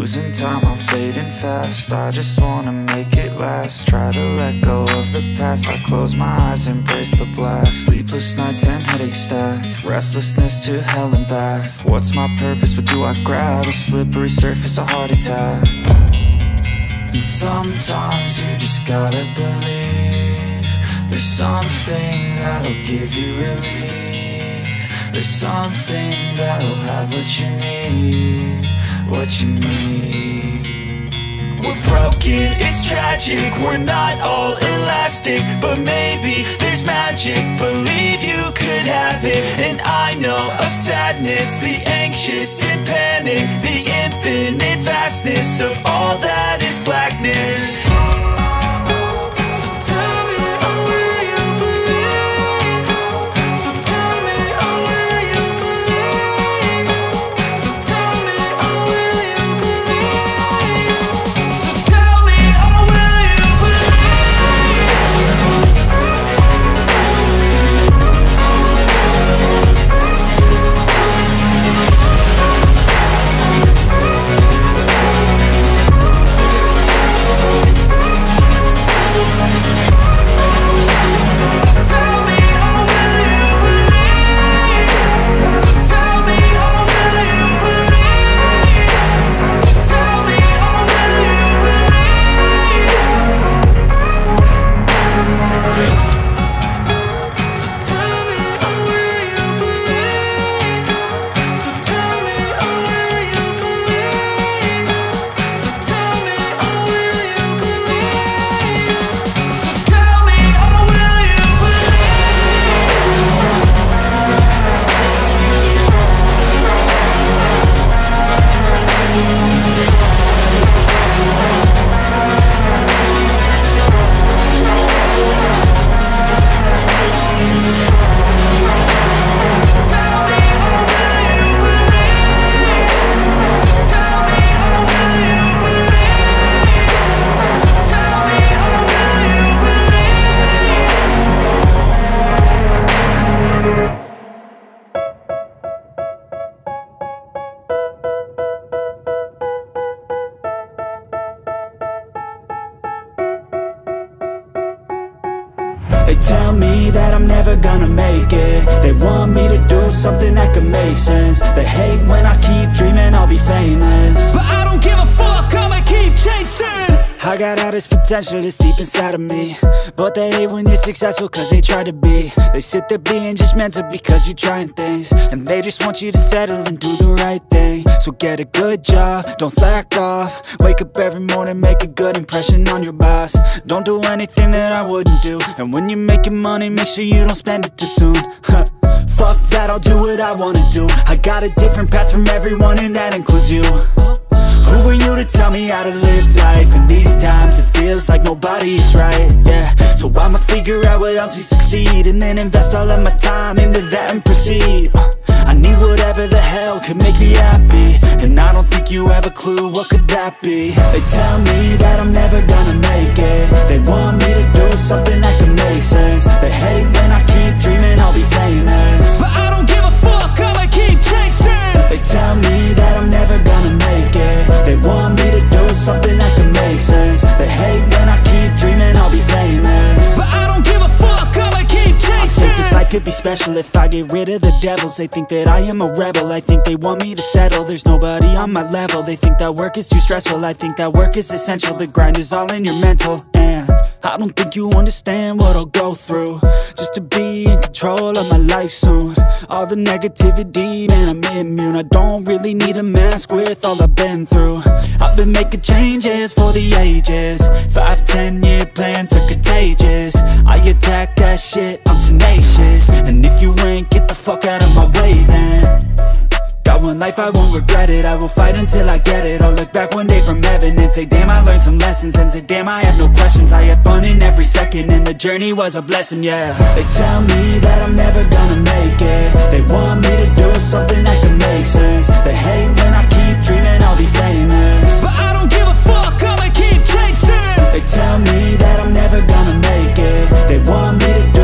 losing time, I'm fading fast. I just wanna make it last. Try to let go of the past. I close my eyes, embrace the blast. Sleepless nights and headaches stack. Restlessness to hell and back. What's my purpose, what do I grab? A slippery surface, a heart attack. And sometimes you just gotta believe there's something that'll give you relief. There's something that'll have what you need, what you need. We're broken, it's tragic, we're not all elastic, but maybe there's magic. Believe you could have it, and I know of sadness, the anxious and panic, the infinite vastness of all that is blackness. They tell me that I'm never gonna make it. They want me to do something that could make sense. They hate when I keep dreaming I'll be famous, but I don't give a fuck, I'ma keep chasing. I got all this potential that's deep inside of me, but they hate when you're successful cause they try to be. They sit there being judgmental because you're trying things, and they just want you to settle and do the right thing. So get a good job, don't slack off. Wake up every morning, make a good impression on your boss. Don't do anything that I wouldn't do, and when you're making money, make sure you don't spend it too soon. Fuck that, I'll do what I wanna do. I got a different path from everyone, and that includes you. Who are you to tell me how to live life? In these times it feels like nobody's right, yeah. So I'ma figure out what else we succeed, and then invest all of my time into that and proceed. I need whatever the hell could make me happy, and I don't think you have a clue what could that be. They tell me that I'm never gonna make it. They want me to do something that could make sense. They hate when I keep dreaming I'll be famous, but I don't give a fuck, I'ma keep chasing. They tell me that I'm never gonna make it. They want me to do something that can make sense. They hate when I keep dreaming I'll be famous, but I don't give a fuck, I'ma keep chasing. I think this life could be special if I get rid of the devils. They think that I am a rebel, I think they want me to settle. There's nobody on my level. They think that work is too stressful, I think that work is essential. The grind is all in your mental, and I don't think you understand what I'll go through just to be in control of my life soon. All the negativity, man, I'm immune. I don't really need a mask with all I've been through. I've been making changes for the ages. 5-10 year plans are contagious. I attack that shit, I'm tenacious. And if you ain't, get the fuck out of my way then. Got one life, I won't regret it. I will fight until I get it. I'll look back one day from heaven and say, damn, I learned some lessons. And say, damn, I have no questions. I had fun in every second, and the journey was a blessing, yeah. They tell me that I'm never gonna make it. They want me to do something that can make sense. They hate when I keep dreaming I'll be famous, but I don't give a fuck, I'ma keep chasing. They tell me that I'm never gonna make it. They want me to do